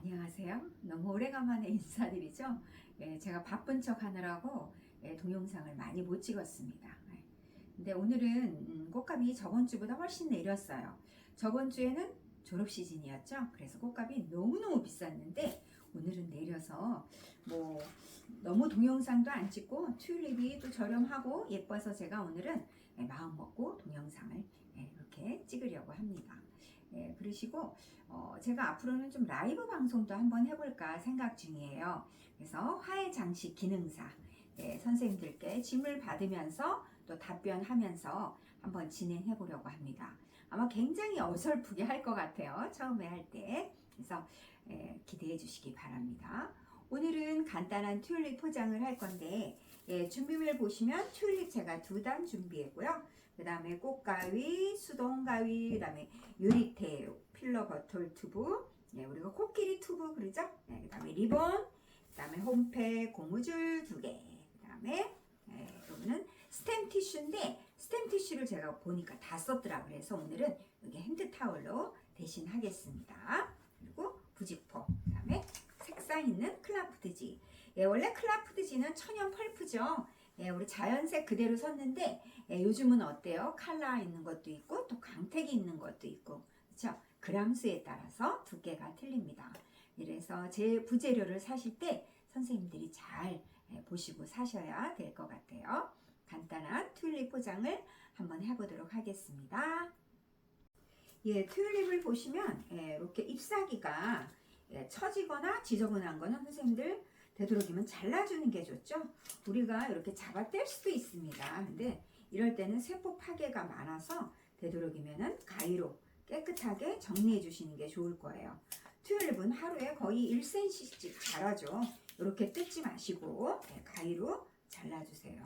안녕하세요. 너무 오래간만에 인사드리죠. 제가 바쁜 척 하느라고 동영상을 많이 못 찍었습니다. 근데 오늘은 꽃값이 저번 주보다 훨씬 내렸어요. 저번 주에는 졸업 시즌이었죠. 그래서 꽃값이 너무너무 비쌌는데 오늘은 내려서 뭐 너무 동영상도 안 찍고 튤립이 또 저렴하고 예뻐서 제가 오늘은 마음 먹고 동영상을 이렇게 찍으려고 합니다. 그러시고 제가 앞으로는 좀 라이브 방송도 한번 해볼까 생각 중이에요. 그래서 화해 장식 기능사 선생님들께 질문 받으면서 또 답변하면서 한번 진행해 보려고 합니다. 아마 굉장히 어설프게 할 것 같아요. 처음에 할 때. 그래서 기대해 주시기 바랍니다. 오늘은 간단한 튤립 포장을 할 건데 준비물 보시면 튤립 제가 2단 준비했고요. 그 다음에 꽃가위, 수동가위, 그 다음에 유리테, 필러 버틀 튜브, 우리가 코끼리 튜브 그러죠? 그 다음에 리본, 그 다음에 홈팩, 고무줄 2개, 그 다음에 여기는 스템 티슈인데 스템 티슈를 제가 보니까 다 썼더라고요. 그래서 오늘은 여기 핸드타올로 대신 하겠습니다. 그리고 부직포, 그 다음에 색상 있는 클라프트지. 원래 클라프트지는 천연 펄프죠. 우리 자연색 그대로 섰는데 요즘은 어때요? 칼라 있는 것도 있고 또 광택이 있는 것도 있고 그렇죠? 그람수에 따라서 두께가 틀립니다. 이래서 제 부재료를 사실 때 선생님들이 잘 보시고 사셔야 될 것 같아요. 간단한 튤립 포장을 한번 해보도록 하겠습니다. 튤립을 보시면 이렇게 잎사귀가 처지거나 지저분한 거는 선생님들 되도록이면 잘라주는 게 좋죠. 우리가 이렇게 잡아뗄 수도 있습니다. 근데 이럴 때는 세포 파괴가 많아서 되도록이면 가위로 깨끗하게 정리해 주시는 게 좋을 거예요. 튤립은 하루에 거의 1cm씩 자라죠. 이렇게 뜯지 마시고 가위로 잘라주세요.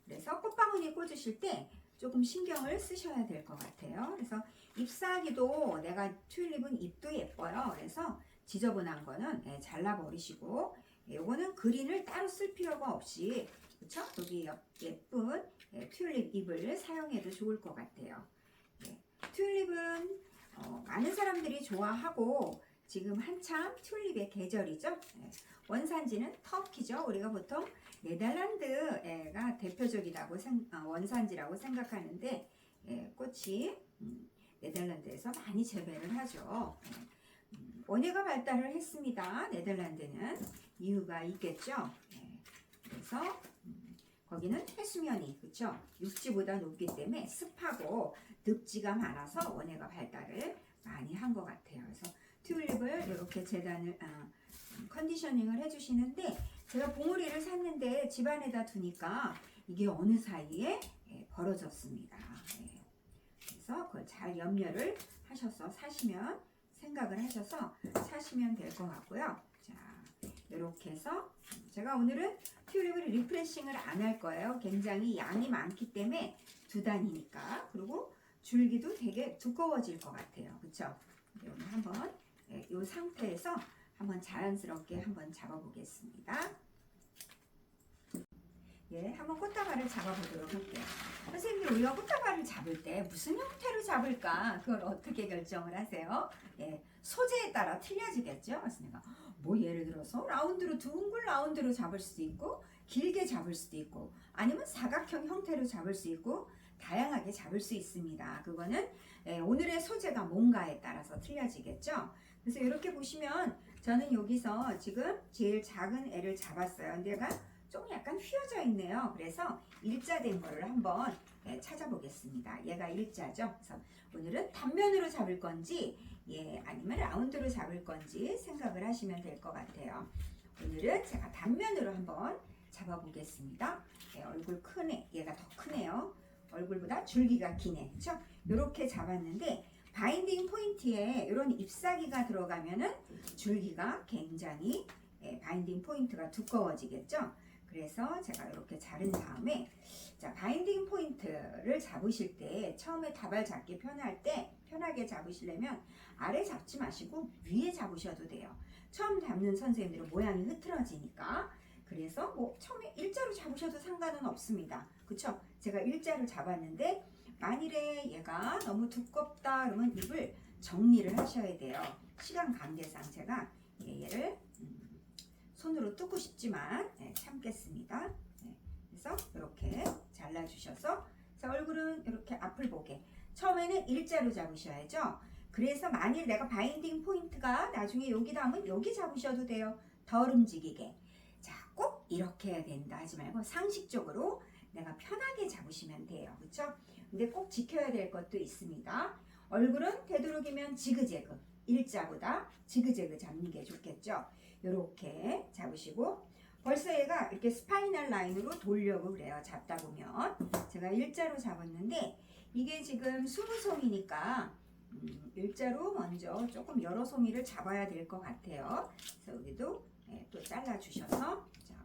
그래서 꽃바구니 꽂으실 때 조금 신경을 쓰셔야 될 것 같아요. 그래서 잎사귀도 내가 튤립은 잎도 예뻐요. 그래서 지저분한 거는 잘라버리시고 요거는 그린을 따로 쓸 필요가 없이 그쵸? 여기 예쁜 튤립 잎을 사용해도 좋을 것 같아요. 튤립은 많은 사람들이 좋아하고 지금 한참 튤립의 계절이죠. 원산지는 터키죠. 우리가 보통 네덜란드가 대표적이라고 원산지라고 생각하는데 꽃이 네덜란드에서 많이 재배를 하죠. 원예가 발달을 했습니다. 네덜란드는 이유가 있겠죠. 그래서 거기는 해수면이 그렇죠. 육지보다 높기 때문에 습하고 늪지가 많아서 원예가 발달을 많이 한 것 같아요. 그래서 튤립을 이렇게 재단을 컨디셔닝을 해주시는데 제가 봉우리를 샀는데 집안에다 두니까 이게 어느 사이에 벌어졌습니다. 그래서 그걸 잘 염려를 하셔서 사시면 생각을 하셔서 사시면 될 것 같고요. 자, 이렇게 해서 제가 오늘은 튤립을 리프레싱을 안 할 거예요. 굉장히 양이 많기 때문에 2단이니까. 그리고 줄기도 되게 두꺼워질 것 같아요. 그쵸? 오늘 한번 이 상태에서 한번 자연스럽게 한번 잡아보겠습니다. 한번 꽃다발을 잡아보도록 할게요. 선생님들 우리가 꽃다발을 잡을 때 무슨 형태로 잡을까? 그걸 어떻게 결정을 하세요? 소재에 따라 틀려지겠죠? 그래서 내가 뭐 예를 들어서 라운드로 둥글 라운드로 잡을 수도 있고 길게 잡을 수도 있고 아니면 사각형 형태로 잡을 수 있고 다양하게 잡을 수 있습니다. 그거는 오늘의 소재가 뭔가에 따라서 틀려지겠죠? 그래서 이렇게 보시면 저는 여기서 지금 제일 작은 애를 잡았어요. 근데 얘가 좀 약간 휘어져 있네요. 그래서 일자된 거를 한번 찾아보겠습니다. 얘가 일자죠. 그래서 오늘은 단면으로 잡을 건지 아니면 라운드로 잡을 건지 생각을 하시면 될 것 같아요. 오늘은 제가 단면으로 한번 잡아보겠습니다. 얼굴 크네. 얘가 더 크네요. 얼굴보다 줄기가 기네. 그렇죠? 이렇게 잡았는데 바인딩 포인트에 이런 잎사귀가 들어가면은 줄기가 굉장히 바인딩 포인트가 두꺼워지겠죠? 그래서 제가 이렇게 자른 다음에 자 바인딩 포인트를 잡으실 때 처음에 다발 잡기 편하게 잡으시려면 아래 잡지 마시고 위에 잡으셔도 돼요. 처음 잡는 선생님들은 모양이 흐트러지니까 그래서 뭐 처음에 일자로 잡으셔도 상관은 없습니다. 그쵸? 제가 일자로 잡았는데 만일에 얘가 너무 두껍다 그러면 잎을 정리를 하셔야 돼요. 시간 관계상 제가 얘를 손으로 뜯고 싶지만 참겠습니다. 그래서 이렇게 잘라주셔서 자, 얼굴은 이렇게 앞을 보게 처음에는 일자로 잡으셔야죠. 그래서 만일 내가 바인딩 포인트가 나중에 여기다 하면 여기 잡으셔도 돼요. 덜 움직이게. 자, 꼭 이렇게 해야 된다 하지 말고 상식적으로 내가 편하게 잡으시면 돼요. 그렇죠? 근데 꼭 지켜야 될 것도 있습니다. 얼굴은 되도록이면 지그재그, 일자보다 지그재그 잡는 게 좋겠죠. 이렇게 잡으시고 벌써 얘가 이렇게 스파이널 라인으로 돌려고 그래요. 잡다 보면 제가 일자로 잡았는데 이게 지금 20송이니까 일자로 먼저 조금 여러 송이를 잡아야 될 것 같아요. 그래서 여기도 또 잘라주셔서 자,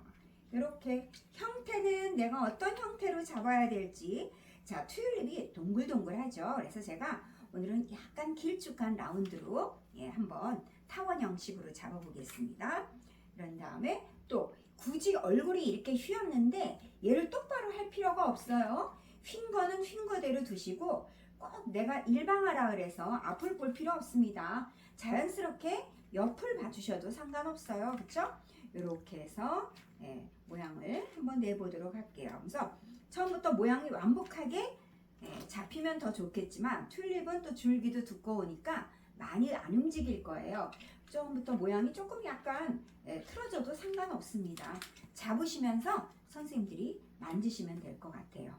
이렇게 형태는 내가 어떤 형태로 잡아야 될지 자, 튤립이 동글동글하죠. 그래서 제가 오늘은 약간 길쭉한 라운드로 한번 타원 형식으로 잡아보겠습니다. 그런 다음에 또 굳이 얼굴이 이렇게 휘었는데 얘를 똑바로 할 필요가 없어요. 휜 거는 휜 거대로 두시고 꼭 내가 일방하라 그래서 앞을 볼 필요 없습니다. 자연스럽게 옆을 봐주셔도 상관없어요. 그쵸? 이렇게 해서 모양을 한번 내보도록 할게요. 그래서 처음부터 모양이 완벽하게 잡히면 더 좋겠지만 튤립은 또 줄기도 두꺼우니까 많이 안 움직일 거예요. 처음부터 모양이 조금 약간 틀어져도 상관없습니다. 잡으시면서 선생님들이 만지시면 될 것 같아요.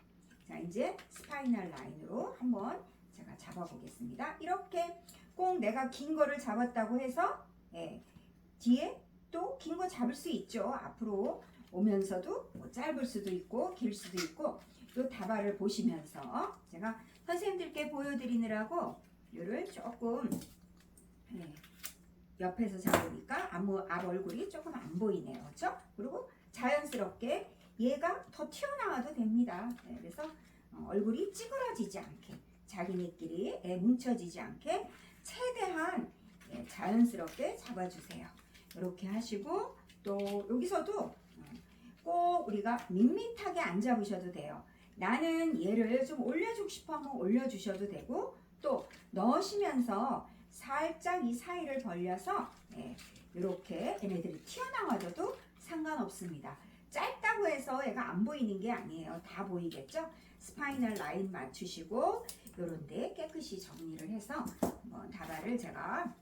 자, 이제 스파이널 라인으로 한번 제가 잡아보겠습니다. 이렇게 꼭 내가 긴 거를 잡았다고 해서 뒤에 또 긴 거 잡을 수 있죠. 앞으로 오면서도 뭐 짧을 수도 있고 길 수도 있고 이 다발을 보시면서 제가 선생님들께 보여드리느라고 이를 조금 옆에서 잡으니까 앞 얼굴이 조금 안 보이네요. 그렇죠? 그리고 자연스럽게 얘가 더 튀어나와도 됩니다. 그래서 얼굴이 찌그러지지 않게 자기네끼리 뭉쳐지지 않게 최대한 자연스럽게 잡아주세요. 이렇게 하시고 또 여기서도 꼭 우리가 밋밋하게 안 잡으셔도 돼요. 나는 얘를 좀 올려주고 싶어 하면 올려주셔도 되고 또 넣으시면서 살짝 이 사이를 벌려서 이렇게 얘네들이 튀어나와줘도 상관없습니다. 짧다고 해서 얘가 안 보이는 게 아니에요. 다 보이겠죠? 스파이널 라인 맞추시고 요런데 깨끗이 정리를 해서 한번 다발을 제가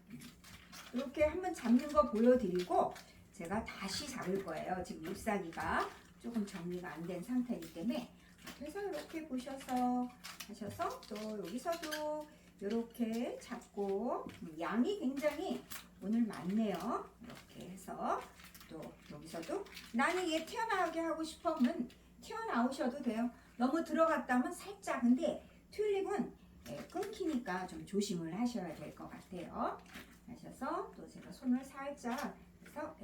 이렇게 한번 잡는 거 보여드리고 제가 다시 잡을 거예요. 지금 잎사귀가 조금 정리가 안 된 상태이기 때문에 앞에서 이렇게 보셔서 하셔서 또 여기서도 이렇게 잡고 양이 굉장히 오늘 많네요. 이렇게 해서 또 여기서도 나는 얘 튀어나오게 하고 싶으면 튀어나오셔도 돼요. 너무 들어갔다면 살짝 근데 튤립은 끊기니까 좀 조심을 하셔야 될 것 같아요. 하셔서 또 제가 손을 살짝 해서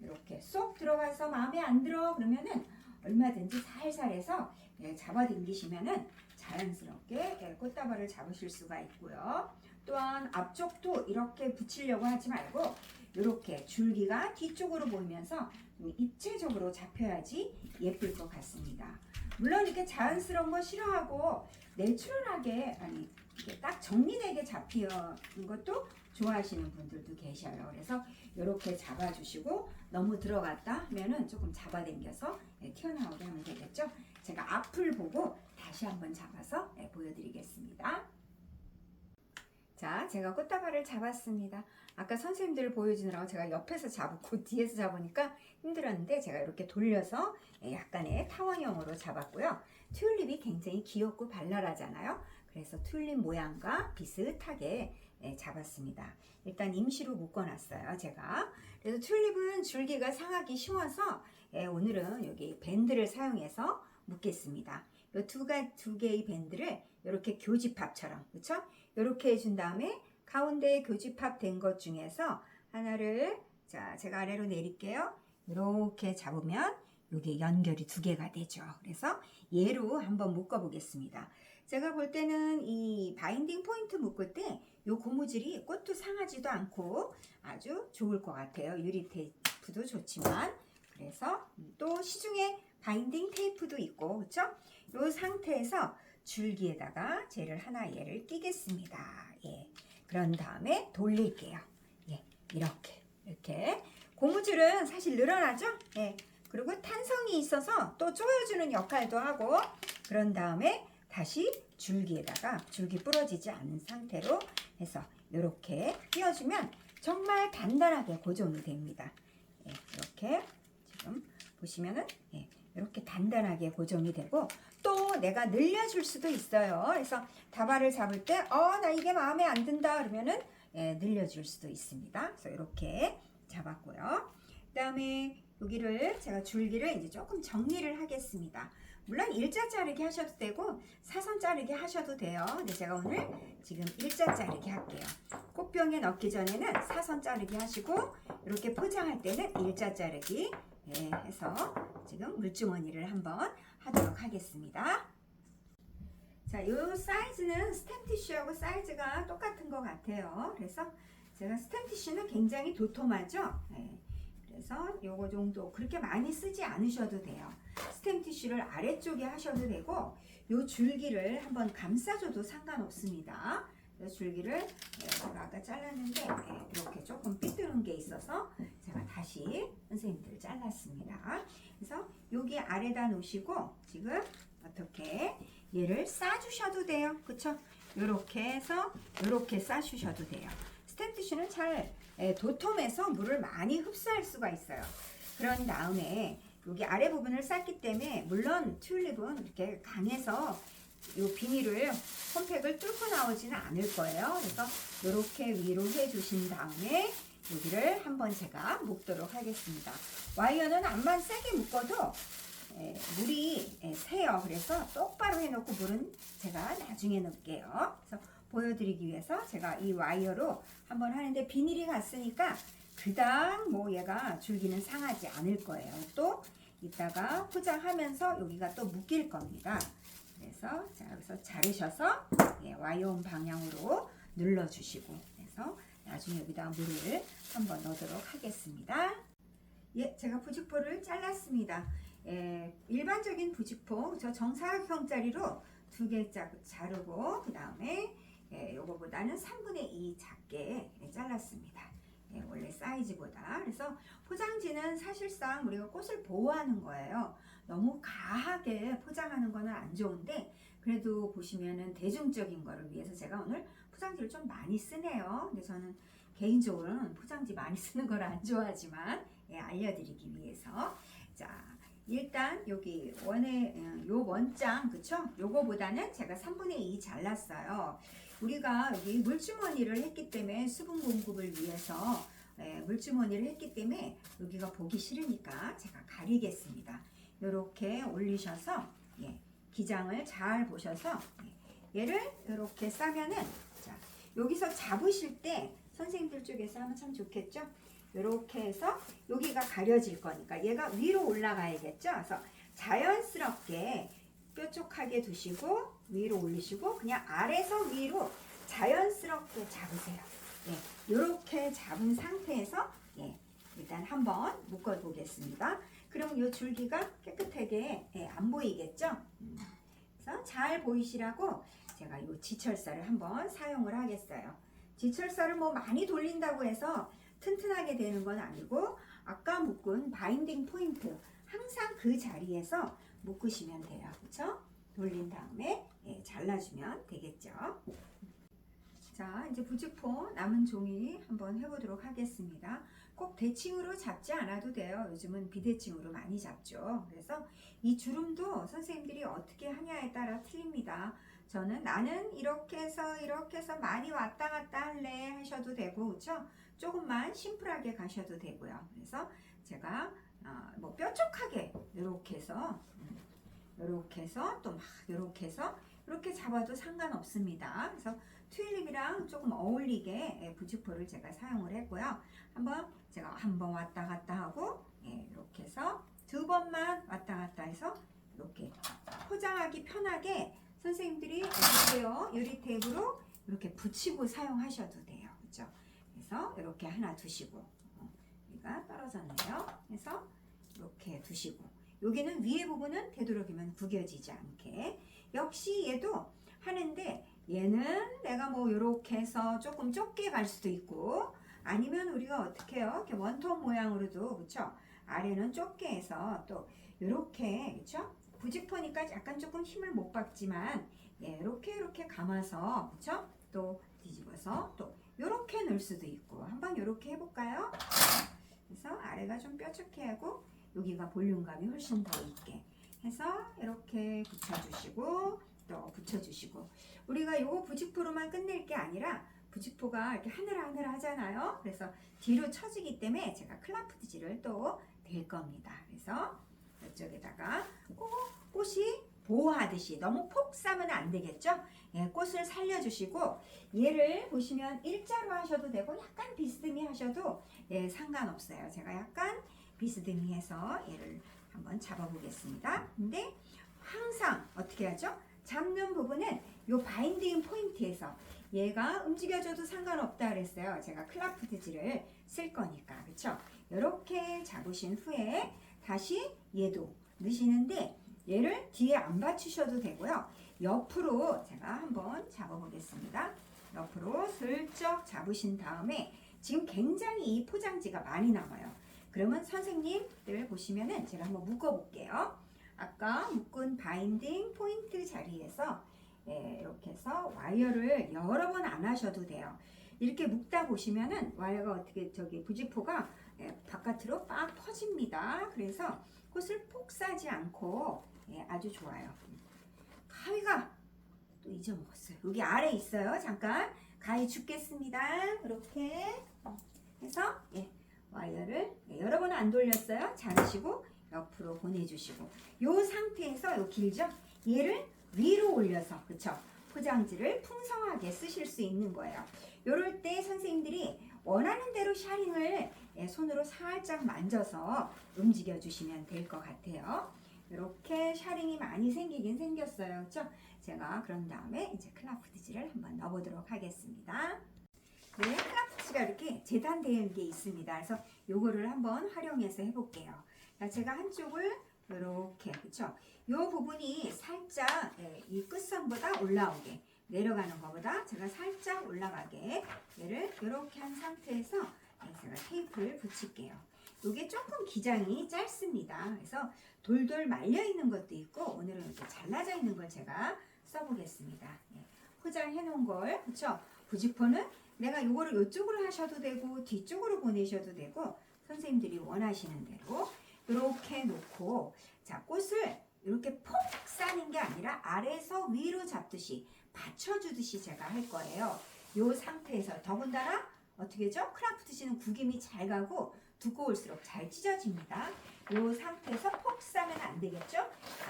이렇게 쏙 들어가서 마음에 안 들어 그러면은 얼마든지 살살 해서 잡아당기시면은 자연스럽게 꽃다발을 잡으실 수가 있고요. 또한 앞쪽도 이렇게 붙이려고 하지 말고 이렇게 줄기가 뒤쪽으로 보이면서 입체적으로 잡혀야지 예쁠 것 같습니다. 물론 이렇게 자연스러운 거 싫어하고 내추럴하게 아니 이렇게 딱 정리되게 잡히는 것도 좋아하시는 분들도 계셔요. 그래서 이렇게 잡아주시고 너무 들어갔다 하면은 조금 잡아당겨서 튀어나오게 하면 되겠죠. 제가 앞을 보고 다시 한번 잡아서 보여드리겠습니다. 자, 제가 꽃다발을 잡았습니다. 아까 선생님들 보여주느라고 제가 옆에서 잡고 뒤에서 잡으니까 힘들었는데 제가 이렇게 돌려서 약간의 타원형으로 잡았고요. 튤립이 굉장히 귀엽고 발랄하잖아요. 그래서 튤립 모양과 비슷하게 잡았습니다. 일단 임시로 묶어놨어요, 제가. 그래서 튤립은 줄기가 상하기 쉬워서 오늘은 여기 밴드를 사용해서 묶겠습니다. 이 두 개의 밴드를 이렇게 교집합처럼, 그렇죠? 이렇게 해준 다음에 가운데 교집합 된 것 중에서 하나를 자, 제가 아래로 내릴게요. 이렇게 잡으면 이게 연결이 두 개가 되죠. 그래서 얘로 한번 묶어 보겠습니다. 제가 볼 때는 이 바인딩 포인트 묶을 때 이 고무줄이 꽃도 상하지도 않고 아주 좋을 것 같아요. 유리 테이프도 좋지만 그래서 또 시중에 바인딩 테이프도 있고 그렇죠? 이 상태에서 줄기에다가 얘를 끼겠습니다. 그런 다음에 돌릴게요. 이렇게 이렇게 고무줄은 사실 늘어나죠? 예. 그리고 탄성이 있어서 또 조여주는 역할도 하고 그런 다음에 다시 줄기에다가 줄기 부러지지 않은 상태로 해서 이렇게 끼워주면 정말 단단하게 고정이 됩니다. 예, 이렇게 지금 보시면은 예, 이렇게 단단하게 고정이 되고 또 내가 늘려줄 수도 있어요. 그래서 다발을 잡을 때 나 이게 마음에 안 든다 그러면은 예, 늘려줄 수도 있습니다. 그래서 이렇게 잡았고요. 그 다음에 여기를 제가 줄기를 이제 조금 정리를 하겠습니다. 물론 일자 자르기 하셔도 되고 사선 자르기 하셔도 돼요. 근데 제가 오늘 지금 일자 자르기 할게요. 꽃병에 넣기 전에는 사선 자르기 하시고 이렇게 포장할 때는 일자 자르기 해서 지금 물주머니를 한번 하도록 하겠습니다. 자, 이 사이즈는 스탬티슈하고 사이즈가 똑같은 것 같아요. 그래서 제가 스탬티슈는 굉장히 도톰하죠. 그래서 요거 정도 그렇게 많이 쓰지 않으셔도 돼요. 스탬티슈를 아래쪽에 하셔도 되고 요 줄기를 한번 감싸줘도 상관없습니다. 이 줄기를 제가 아까 잘랐는데 이렇게 조금 삐뚤은 게 있어서 제가 다시 선생님들 잘랐습니다. 그래서 여기 아래다 놓으시고 지금 어떻게 얘를 싸주셔도 돼요. 그쵸? 요렇게 해서 요렇게 싸주셔도 돼요. 스탬티슈는 잘 도톰해서 물을 많이 흡수할 수가 있어요. 그런 다음에 여기 아래 부분을 쌌기 때문에 물론 튤립은 이렇게 강해서 이 비닐을 홈팩을 뚫고 나오지는 않을 거예요. 그래서 이렇게 위로 해주신 다음에 여기를 한번 제가 묶도록 하겠습니다. 와이어는 암만 세게 묶어도 물이 새요. 그래서 똑바로 해놓고 물은 제가 나중에 넣을게요. 그래서 보여드리기 위해서 제가 이 와이어로 한번 하는데 비닐이 갔으니까 그닥 뭐 얘가 줄기는 상하지 않을 거예요. 또 이따가 포장하면서 여기가 또 묶일 겁니다. 그래서 자, 여기서 자르셔서 와이어 방향으로 눌러주시고 그래서 나중에 여기다 물을 한번 넣도록 하겠습니다. 예, 제가 부직포를 잘랐습니다. 일반적인 부직포 저 정사각형짜리로 2개 자르고 그 다음에 요거보다는 3분의 2 작게 잘랐습니다. 원래 사이즈보다. 그래서 포장지는 사실상 우리가 꽃을 보호하는 거예요. 너무 가하게 포장하는 거는 안 좋은데 그래도 보시면은 대중적인 거를 위해서 제가 오늘 포장지를 좀 많이 쓰네요. 근데 저는 개인적으로는 포장지 많이 쓰는 걸 안 좋아하지만 알려드리기 위해서 자 일단 여기 요 원장 그쵸? 요거보다는 제가 3분의 2 잘랐어요. 우리가 여기 물주머니를 했기 때문에 수분 공급을 위해서 물주머니를 했기 때문에 여기가 보기 싫으니까 제가 가리겠습니다. 이렇게 올리셔서 기장을 잘 보셔서 얘를 이렇게 싸면은 자 여기서 잡으실 때 선생님들 쪽에서 하면 참 좋겠죠? 이렇게 해서 여기가 가려질 거니까 얘가 위로 올라가야겠죠? 그래서 자연스럽게 뾰족하게 두시고 위로 올리시고 그냥 아래서 위로 자연스럽게 잡으세요. 이렇게 잡은 상태에서 일단 한번 묶어 보겠습니다. 그럼 이 줄기가 깨끗하게 안 보이겠죠? 그래서 잘 보이시라고 제가 이 지철사를 한번 사용을 하겠어요. 지철사를 뭐 많이 돌린다고 해서 튼튼하게 되는 건 아니고 아까 묶은 바인딩 포인트 항상 그 자리에서 묶으시면 돼요. 그렇죠? 돌린 다음에 잘라주면 되겠죠. 자 이제 부직포 남은 종이 한번 해보도록 하겠습니다. 꼭 대칭으로 잡지 않아도 돼요. 요즘은 비대칭으로 많이 잡죠. 그래서 이 주름도 선생님들이 어떻게 하냐에 따라 틀립니다. 저는 나는 이렇게 해서 많이 왔다 갔다 할래 하셔도 되고 그렇죠? 조금만 심플하게 가셔도 되고요. 그래서 제가 뭐 뾰족하게 이렇게 해서 또 막 이렇게 해서 이렇게 잡아도 상관없습니다. 그래서 튤립이랑 조금 어울리게 부직포를 제가 사용을 했고요. 제가 한번 왔다 갔다 하고 이렇게 해서 2번만 왔다 갔다 해서 이렇게 포장하기 편하게 선생님들이 유리 테이프로 이렇게 붙이고 사용하셔도 돼요. 그렇죠? 그래서 이렇게 하나 두시고 여기가 떨어졌네요. 그래서 이렇게 두시고 여기는 위에 부분은 되도록이면 구겨지지 않게 역시 얘도 하는데 얘는 내가 뭐 이렇게 해서 조금 좁게 갈 수도 있고 아니면 우리가 어떻게 해요? 이렇게 원톱 모양으로도, 그쵸? 아래는 좁게 해서 또 이렇게, 그쵸? 부직포니까 약간 조금 힘을 못 받지만, 예, 이렇게 감아서, 그쵸? 또 뒤집어서 또 이렇게 넣을 수도 있고, 한번 이렇게 해볼까요? 그래서 아래가 좀 뾰족해 하고 여기가 볼륨감이 훨씬 더 있게 해서 이렇게 붙여주시고 또 붙여주시고, 우리가 요거 부직포로만 끝낼 게 아니라 부직포가 이렇게 하늘하늘 하잖아요. 그래서 뒤로 처지기 때문에 제가 클라프트지를 또 댈 겁니다. 그래서 이쪽에다가 꽃이 보호하듯이 너무 폭 싸면 안 되겠죠? 예, 꽃을 살려주시고, 얘를 보시면 일자로 하셔도 되고 약간 비스듬히 하셔도 예, 상관없어요. 제가 약간 비스듬히 해서 얘를 한번 잡아보겠습니다. 근데 항상 어떻게 하죠? 잡는 부분은 요 바인딩 포인트에서 얘가 움직여줘도 상관없다 그랬어요. 제가 클라프트지를 쓸 거니까. 그쵸? 이렇게 잡으신 후에 다시 얘도 넣으시는데 얘를 뒤에 안 받치셔도 되고요. 옆으로 제가 한번 잡아보겠습니다. 옆으로 슬쩍 잡으신 다음에 지금 굉장히 이 포장지가 많이 남아요. 그러면 선생님들 보시면은 제가 한번 묶어볼게요. 아까 묶은 바인딩 포인트 자리에서 예, 이렇게 해서 와이어를 여러 번 안 하셔도 돼요. 이렇게 묶다 보시면은 와이어가 어떻게 저기 부직포가 예, 바깥으로 빡 퍼집니다. 그래서 꽃을 폭 싸지 않고 예, 아주 좋아요. 가위가 또 잊어먹었어요. 여기 아래 있어요. 잠깐 가위 줍겠습니다. 이렇게 해서 예, 와이어를 예, 여러 번 안 돌렸어요. 잡으시고 옆으로 보내주시고, 이 상태에서 요 길죠? 얘를 위로 올려서, 그쵸? 포장지를 풍성하게 쓰실 수 있는 거예요. 요럴 때 선생님들이 원하는 대로 샤링을 예, 손으로 살짝 만져서 움직여 주시면 될 것 같아요. 이렇게 샤링이 많이 생기긴 생겼어요. 그쵸? 제가 그런 다음에 이제 클라프트지를 한번 넣어보도록 하겠습니다. 네, 클라프트지가 이렇게 재단되는 게 있습니다. 그래서 요거를 한번 활용해서 해볼게요. 자, 제가 한쪽을 이렇게, 그쵸? 요 부분이 살짝 예, 이 끝선보다 올라오게, 내려가는 것보다 제가 살짝 올라가게 얘를 이렇게 한 상태에서 예, 제가 테이프를 붙일게요. 요게 조금 기장이 짧습니다. 그래서 돌돌 말려 있는 것도 있고, 오늘은 이렇게 잘라져 있는 걸 제가 써보겠습니다. 예, 포장해 놓은 걸, 그쵸? 부직포는 내가 요거를 이쪽으로 하셔도 되고 뒤쪽으로 보내셔도 되고 선생님들이 원하시는 대로 이렇게 놓고, 자, 꽃을 이렇게 폭 싸는 게 아니라 아래에서 위로 잡듯이 받쳐주듯이 제가 할 거예요. 요 상태에서 더군다나 어떻게 죠? 크라프트지는 구김이 잘 가고 두꺼울수록 잘 찢어집니다. 요 상태에서 폭 싸면 안 되겠죠?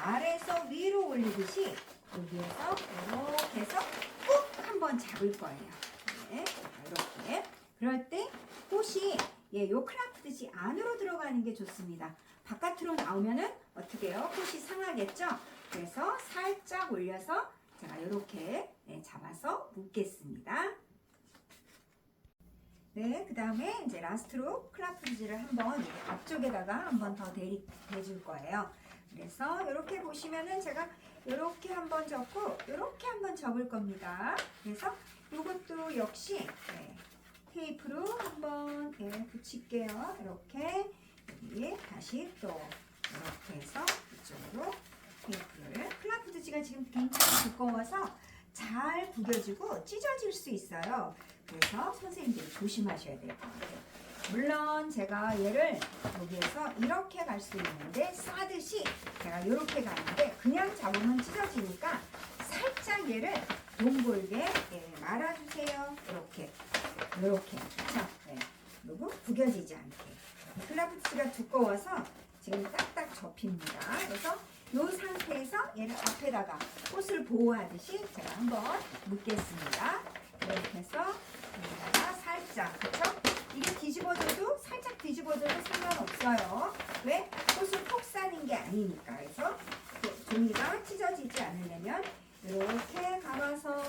아래에서 위로 올리듯이 여기에서 이렇게 해서 꾹 한번 잡을 거예요. 네, 이렇게. 그럴 때 꽃이 예, 요 크라프트지 안으로 들어가는 게 좋습니다. 바깥으로 나오면은 어떻게 해요? 꽃이 상하겠죠? 그래서 살짝 올려서 제가 이렇게 네, 잡아서 묶겠습니다. 네, 그 다음에 이제 라스트로 클라프트지를 한번 앞쪽에다가 한번 더 대줄 거예요. 그래서 이렇게 보시면은 제가 이렇게 한번 접고 이렇게 한번 접을 겁니다. 그래서 이것도 역시 네, 테이프로 한번 네, 붙일게요. 이렇게 여기에 다시 또 이렇게 해서 이쪽으로 테이프를, 클라프트지가 지금 굉장히 두꺼워서 잘 구겨지고 찢어질 수 있어요. 그래서 선생님들이 조심하셔야 될 것 같아요. 물론 제가 얘를 여기에서 이렇게 갈 수 있는데 싸듯이 제가 이렇게 가는데 그냥 잡으면 찢어지니까 살짝 얘를 동글게 예, 말아주세요. 이렇게 그렇죠? 네. 그리고 구겨지지 않게. 클라프트지가 두꺼워서 지금 딱딱 접힙니다. 그래서 이 상태에서 얘를 앞에다가 꽃을 보호하듯이 제가 한번 묶겠습니다. 이렇게 해서 여기다가 살짝, 그쵸? 이게 뒤집어져도 살짝 뒤집어져도 상관없어요. 왜? 꽃을 폭 싸는 게 아니니까. 그래서 종이가 찢어지지 않으려면 이렇게 감아서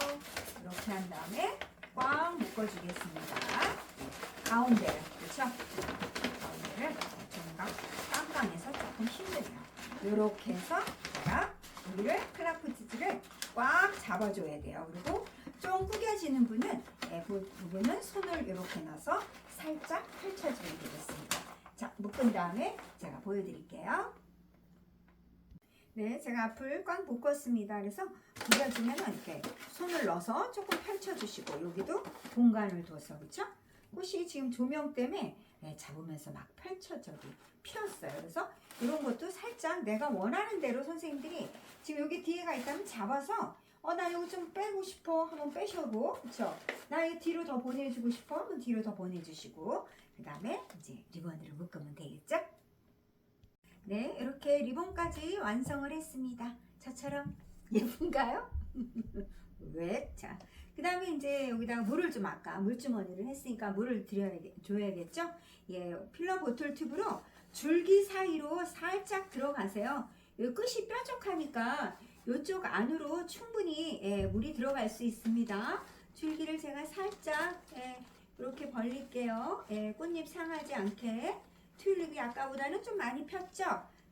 이렇게 한 다음에 꽉 묶어주겠습니다. 가운데를, 그쵸? 가운데를 종이가 깜깜해서 조금 힘드네요. 이렇게 해서 제가 여기를 크라프트지를 꽉 잡아줘야 돼요. 그리고 좀 구겨지는 부분은 손을 이렇게 넣어서 살짝 펼쳐주면 되겠습니다. 자, 묶은 다음에 제가 보여드릴게요. 네, 제가 앞을 꽉 묶었습니다. 그래서 묶어주면 이렇게 손을 넣어서 조금 펼쳐주시고 여기도 공간을 둬서 그렇죠? 꽃이 지금 조명 때문에 잡으면서 막 펼쳐져도 피었어요. 그래서 이런 것도 살짝 내가 원하는 대로 선생님들이 지금 여기 뒤에가 있다면 잡아서 나 이거 좀 빼고 싶어 하면 빼셔도 그쵸? 나 이거 뒤로 더 보내주고 싶어 하면 뒤로 더 보내주시고 그 다음에 이제 리본으로 묶으면 되겠죠? 네, 이렇게 리본까지 완성을 했습니다. 저처럼 예쁜가요? 왜? 자, 그 다음에 이제 여기다가 물을 좀 아까 물주머니를 했으니까 물을 줘야겠죠? 예, 필러 보틀 튜브로 줄기 사이로 살짝 들어가세요. 이 끝이 뾰족하니까 이쪽 안으로 충분히 물이 들어갈 수 있습니다. 줄기를 제가 살짝 이렇게 벌릴게요. 꽃잎 상하지 않게. 튤립이 아까보다는 좀 많이 폈죠?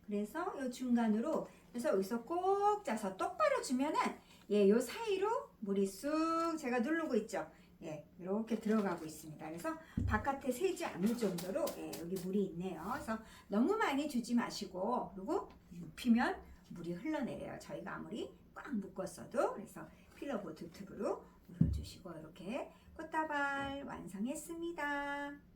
그래서 이 중간으로 그래서 여기서 꼭 짜서 똑바로 주면은 요 사이로 물이 쑥 제가 누르고 있죠? 이렇게 들어가고 있습니다. 그래서 바깥에 새지 않을 정도로 여기 물이 있네요. 그래서 너무 많이 주지 마시고 그리고 눕히면 물이 흘러내려요. 저희가 아무리 꽉 묶었어도 그래서 필러 보틀 튜브로 눌러주시고 이렇게 꽃다발 완성했습니다.